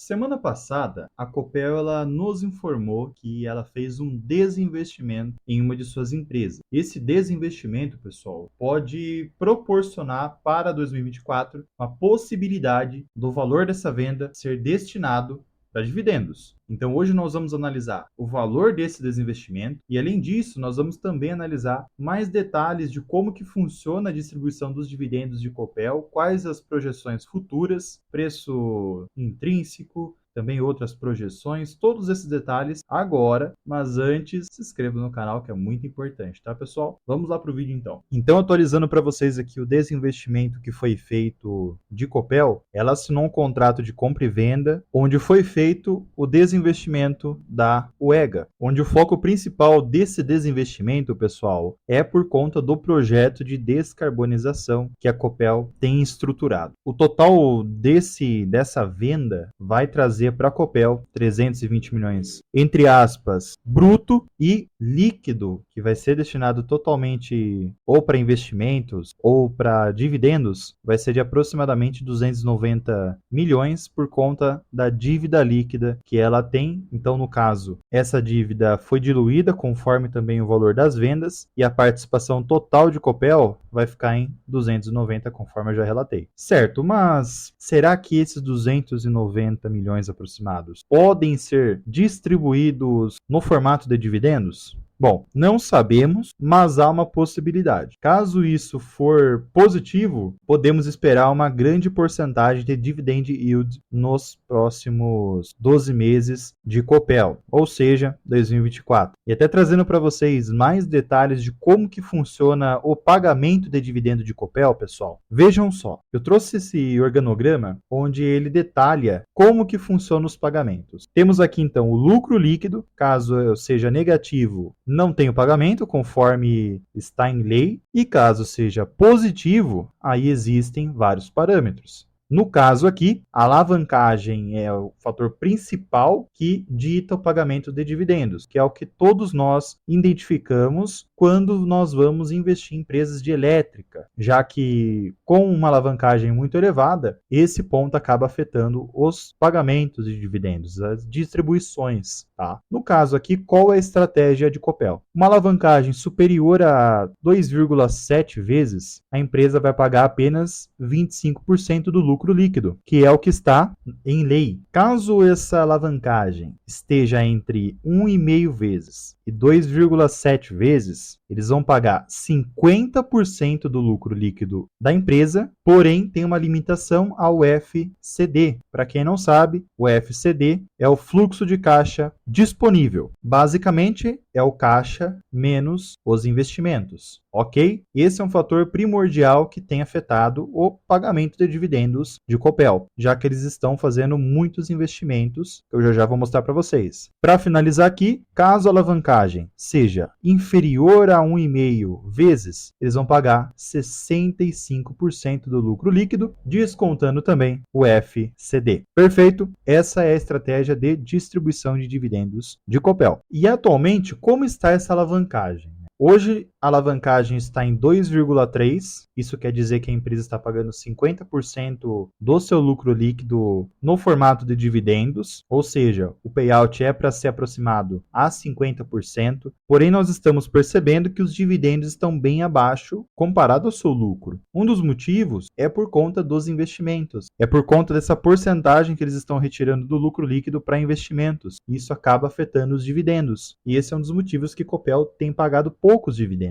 Semana passada, a Copel ela nos informou que ela fez um desinvestimento em uma de suas empresas. Esse desinvestimento, pessoal, pode proporcionar para 2024 a possibilidade do valor dessa venda ser destinado para dividendos. Então, hoje nós vamos analisar o valor desse desinvestimento e, além disso, nós vamos também analisar mais detalhes de como que funciona a distribuição dos dividendos de Copel, quais as projeções futuras, preço intrínseco, também outras projeções, todos esses detalhes agora, mas antes se inscreva no canal que é muito importante, tá, pessoal? Vamos lá para o vídeo então. Então, atualizando para vocês aqui o desinvestimento que foi feito de Copel, ela assinou um contrato de compra e venda, onde foi feito o desinvestimento da UEGA, onde o foco principal desse desinvestimento, pessoal, é por conta do projeto de descarbonização que a Copel tem estruturado. O total dessa venda vai trazer para a Copel 320 milhões, entre aspas, bruto e líquido, que vai ser destinado totalmente ou para investimentos ou para dividendos, vai ser de aproximadamente 290 milhões por conta da dívida líquida que ela tem. Então, no caso, essa dívida foi diluída conforme também o valor das vendas e a participação total de Copel vai ficar em 290, conforme eu já relatei. Certo, mas será que esses 290 milhões aproximados podem ser distribuídos no formato de dividendos? Bom, não sabemos, mas há uma possibilidade. Caso isso for positivo, podemos esperar uma grande porcentagem de dividend yield nos próximos 12 meses de Copel, ou seja, 2024. E até trazendo para vocês mais detalhes de como que funciona o pagamento de dividendo de Copel, pessoal. Vejam só, eu trouxe esse organograma onde ele detalha como que funcionam os pagamentos. Temos aqui então o lucro líquido, caso seja negativo, não tem o pagamento, conforme está em lei, e caso seja positivo, aí existem vários parâmetros. No caso aqui, a alavancagem é o fator principal que dita o pagamento de dividendos, que é o que todos nós identificamos quando nós vamos investir em empresas de elétrica, já que com uma alavancagem muito elevada, esse ponto acaba afetando os pagamentos de dividendos, as distribuições. Tá? No caso aqui, qual é a estratégia de Copel? Uma alavancagem superior a 2,7 vezes, a empresa vai pagar apenas 25% do lucro líquido, que é o que está em lei. Caso essa alavancagem esteja entre 1,5 vezes e 2,7 vezes, eles vão pagar 50% do lucro líquido da empresa, porém tem uma limitação ao FCD. Para quem não sabe, o FCD é o fluxo de caixa disponível. Basicamente, é o caixa menos os investimentos, ok? Esse é um fator primordial que tem afetado o pagamento de dividendos de Copel, já que eles estão fazendo muitos investimentos, que eu já vou mostrar para vocês. Para finalizar aqui, caso a alavancagem seja inferior a 1,5 vezes, eles vão pagar 65% do lucro líquido, descontando também o FCD. Perfeito? Essa é a estratégia de distribuição de dividendos de Copel. E atualmente, como está essa alavancagem? Hoje, a alavancagem está em 2,3. Isso quer dizer que a empresa está pagando 50% do seu lucro líquido no formato de dividendos, ou seja, o payout é para ser aproximado a 50%. Porém, nós estamos percebendo que os dividendos estão bem abaixo comparado ao seu lucro. Um dos motivos é por conta dos investimentos, é por conta dessa porcentagem que eles estão retirando do lucro líquido para investimentos. Isso acaba afetando os dividendos. E esse é um dos motivos que Copel tem pagado poucos dividendos.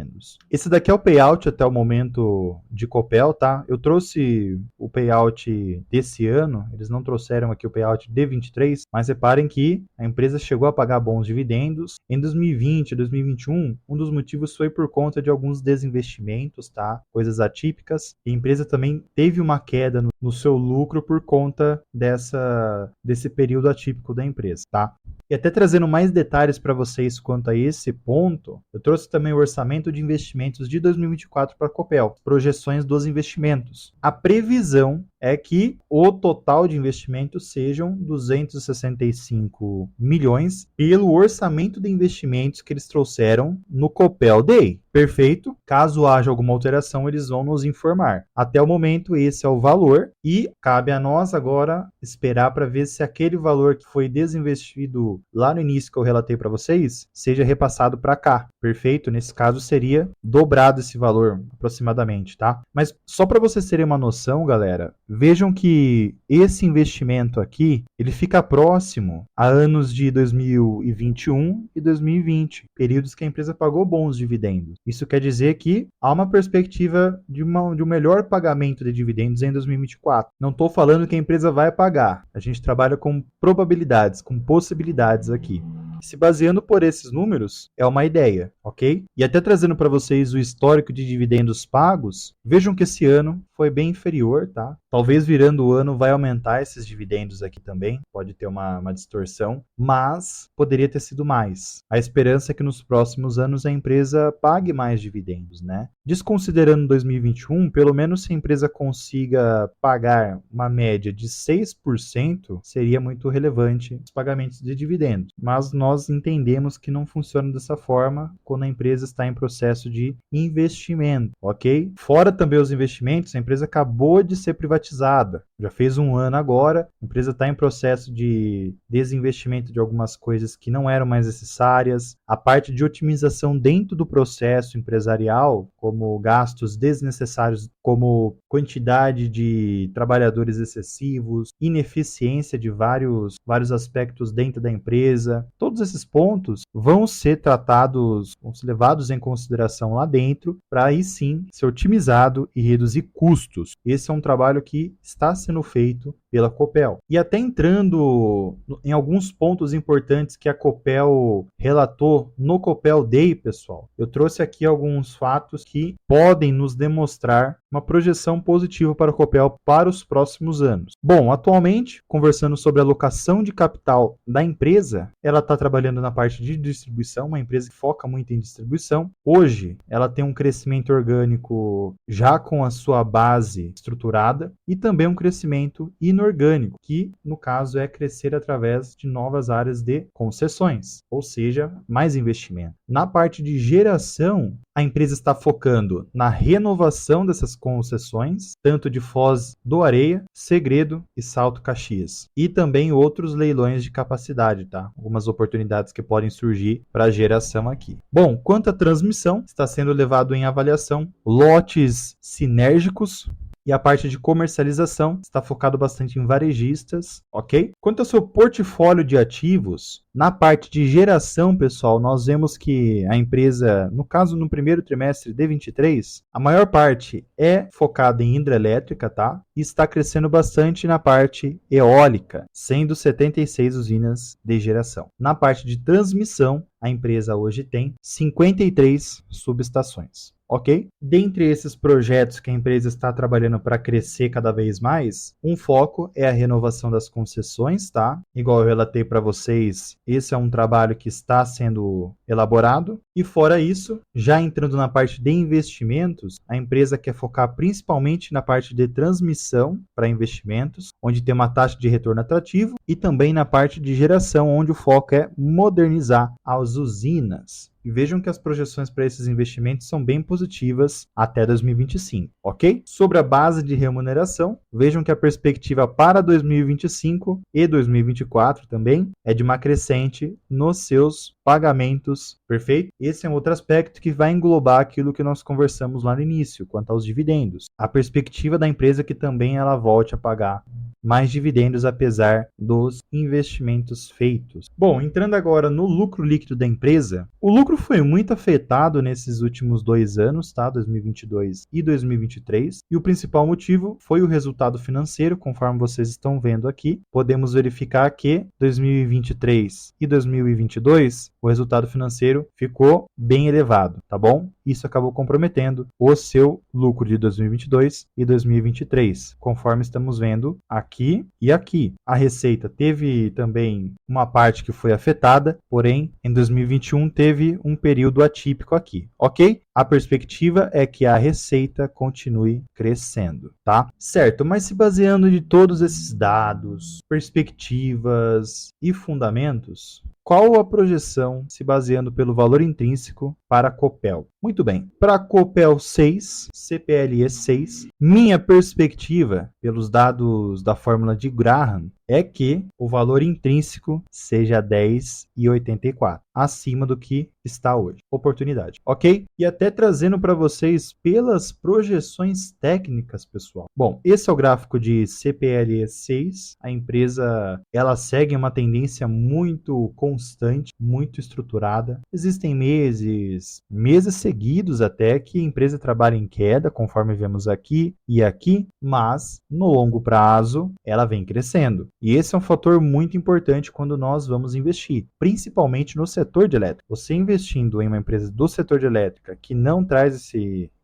Esse daqui é o payout até o momento de Copel, tá? Eu trouxe o payout desse ano, eles não trouxeram aqui o payout de 23, mas reparem que a empresa chegou a pagar bons dividendos. Em 2020, 2021, um dos motivos foi por conta de alguns desinvestimentos, tá? Coisas atípicas. E a empresa também teve uma queda no seu lucro por conta desse período atípico da empresa, tá? E até trazendo mais detalhes para vocês quanto a esse ponto, eu trouxe também o orçamento de investimentos de 2024 para a Copel, projeções dos investimentos. A previsão é que o total de investimento sejam 265 milhões pelo orçamento de investimentos que eles trouxeram no Copel Day. Perfeito? Caso haja alguma alteração, eles vão nos informar. Até o momento, esse é o valor e cabe a nós agora esperar para ver se aquele valor que foi desinvestido lá no início que eu relatei para vocês seja repassado para cá. Perfeito? Nesse caso, seria dobrado esse valor aproximadamente, tá? Mas só para vocês terem uma noção, galera, vejam que esse investimento aqui, ele fica próximo a anos de 2021 e 2020, períodos que a empresa pagou bons dividendos. Isso quer dizer que há uma perspectiva de um melhor pagamento de dividendos em 2024. Não estou falando que a empresa vai pagar. A gente trabalha com probabilidades, com possibilidades aqui. Se baseando por esses números, é uma ideia, ok? E até trazendo para vocês o histórico de dividendos pagos, vejam que esse ano foi bem inferior, tá? Talvez virando o ano vai aumentar esses dividendos aqui também, pode ter uma distorção, mas poderia ter sido mais. A esperança é que nos próximos anos a empresa pague mais dividendos, né? Desconsiderando 2021, pelo menos se a empresa consiga pagar uma média de 6%, seria muito relevante os pagamentos de dividendos. Mas nós entendemos que não funciona dessa forma quando a empresa está em processo de investimento, ok? Fora também os investimentos, a empresa acabou de ser privatizada. Já fez um ano agora, a empresa está em processo de desinvestimento de algumas coisas que não eram mais necessárias. A parte de otimização dentro do processo empresarial, como gastos desnecessários, como quantidade de trabalhadores excessivos, ineficiência de vários aspectos dentro da empresa. Todos esses pontos vão ser tratados, vão ser levados em consideração lá dentro, para aí sim ser otimizado e reduzir custos. Esse é um trabalho que está sendo feito pela Copel. E até entrando em alguns pontos importantes que a Copel relatou no Copel Day, pessoal, eu trouxe aqui alguns fatos que podem nos demonstrar uma projeção positiva para a Copel para os próximos anos. Bom, atualmente, conversando sobre a alocação de capital da empresa, ela está trabalhando na parte de distribuição, uma empresa que foca muito em distribuição. Hoje, ela tem um crescimento orgânico já com a sua base estruturada e também um crescimento inorgânico, que no caso é crescer através de novas áreas de concessões, ou seja, mais investimento. Na parte de geração, a empresa está focando na renovação dessas concessões, tanto de Foz do Areia, Segredo e Salto Caxias. E também outros leilões de capacidade, tá? Algumas oportunidades que podem surgir para a geração aqui. Bom, quanto à transmissão, está sendo levado em avaliação lotes sinérgicos, e a parte de comercialização está focado bastante em varejistas, ok? Quanto ao seu portfólio de ativos, na parte de geração, pessoal, nós vemos que a empresa, no caso, no primeiro trimestre de 23, a maior parte é focada em hidrelétrica, tá? E está crescendo bastante na parte eólica, sendo 76 usinas de geração. Na parte de transmissão, a empresa hoje tem 53 subestações. Ok? Dentre esses projetos que a empresa está trabalhando para crescer cada vez mais, um foco é a renovação das concessões, tá? Igual eu relatei para vocês, esse é um trabalho que está sendo elaborado. E fora isso, já entrando na parte de investimentos, a empresa quer focar principalmente na parte de transmissão para investimentos, onde tem uma taxa de retorno atrativo, e também na parte de geração, onde o foco é modernizar as usinas. E vejam que as projeções para esses investimentos são bem positivas até 2025, ok? Sobre a base de remuneração, vejam que a perspectiva para 2025 e 2024 também é de uma crescente nos seus pagamentos, perfeito? Esse é um outro aspecto que vai englobar aquilo que nós conversamos lá no início, quanto aos dividendos. A perspectiva da empresa é que também ela volte a pagar mais dividendos apesar dos investimentos feitos. Bom, entrando agora no lucro líquido da empresa, o lucro foi muito afetado nesses últimos 2 anos, tá? 2022 e 2023, e o principal motivo foi o resultado financeiro, conforme vocês estão vendo aqui. Podemos verificar que 2023 e 2022 o resultado financeiro ficou bem elevado, tá bom? Isso acabou comprometendo o seu lucro de 2022 e 2023, conforme estamos vendo aqui e aqui. A receita teve também uma parte que foi afetada, porém, em 2021 teve um período atípico aqui, ok? a perspectiva é que a receita continue crescendo, tá? Certo, mas se baseando de todos esses dados, perspectivas e fundamentos, qual a projeção se baseando pelo valor intrínseco para a Copel? Muito bem, para a Copel 6, CPLE 6, minha perspectiva, pelos dados da fórmula de Graham, é que o valor intrínseco seja 10,84, acima do que está hoje. Oportunidade, ok? E até trazendo para vocês pelas projeções técnicas, pessoal. Bom, esse é o gráfico de CPLE 6. A empresa, ela segue uma tendência muito constante, muito estruturada. Existem meses seguidos até que a empresa trabalha em queda, conforme vemos aqui e aqui, mas no longo prazo ela vem crescendo. E esse é um fator muito importante quando nós vamos investir, principalmente no setor de elétrica. Você investindo em uma empresa do setor de elétrica que não traz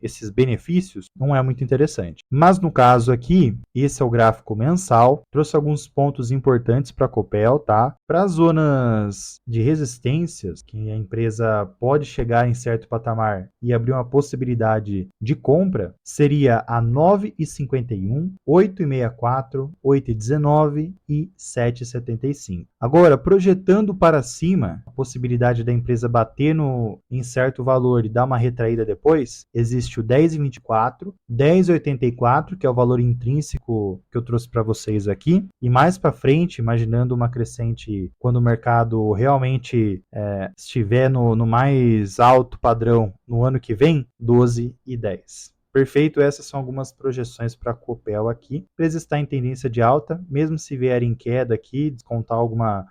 esses benefícios, não é muito interessante. Mas no caso aqui, esse é o gráfico mensal, trouxe alguns pontos importantes para a Copel, tá? Para as zonas de resistências, que a empresa pode chegar em certo patamar e abrir uma possibilidade de compra, seria a 9,51, 8,64, 8,19 e 7,75. Agora, projetando para cima, a possibilidade da empresa bater em certo valor e dar uma retraída depois, existe o 10,24, 10,84, que é o valor intrínseco que eu trouxe para vocês aqui, e mais para frente, imaginando uma crescente quando o mercado realmente estiver no mais alto padrão no ano que vem, 12,10. Perfeito, essas são algumas projeções para a Copel aqui. A empresa está em tendência de alta, mesmo se vier em queda aqui, descontar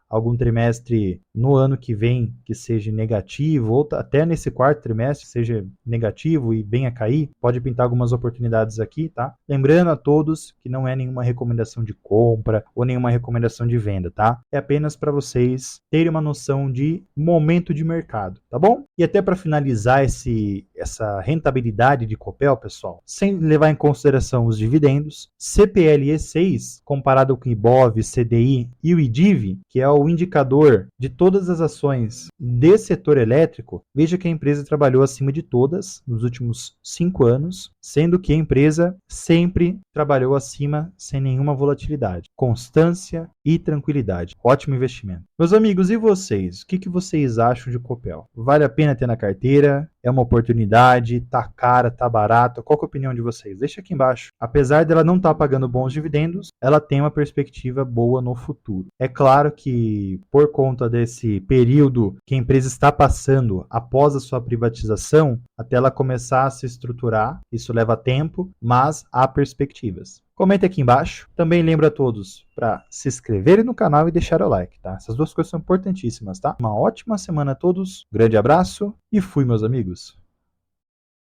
algum trimestre no ano que vem que seja negativo, ou até nesse quarto trimestre seja negativo e venha a cair, pode pintar algumas oportunidades aqui, tá? Lembrando a todos que não é nenhuma recomendação de compra ou nenhuma recomendação de venda, tá? É apenas para vocês terem uma noção de momento de mercado, tá bom? E até para finalizar essa rentabilidade de Copel, pessoal, sem levar em consideração os dividendos, CPLE 6, comparado com IBOV, CDI e o IDIV, que é o indicador de todas as ações desse setor elétrico, veja que a empresa trabalhou acima de todas nos últimos 5 anos, sendo que a empresa sempre trabalhou acima sem nenhuma volatilidade, constância e tranquilidade. Ótimo investimento. Meus amigos, e vocês? O que vocês acham de Copel? Vale a pena ter na carteira? É uma oportunidade? Tá cara? Tá barato? Qual que é a opinião de vocês? Deixa aqui embaixo. Apesar dela não estar pagando bons dividendos, ela tem uma perspectiva boa no futuro. É claro que por conta desse período que a empresa está passando após a sua privatização, até ela começar a se estruturar, isso leva tempo, mas há perspectivas. Comente aqui embaixo. Também lembro a todos para se inscreverem no canal e deixar o like, tá? Essas duas coisas são importantíssimas, tá? Uma ótima semana a todos. Grande abraço e fui, meus amigos.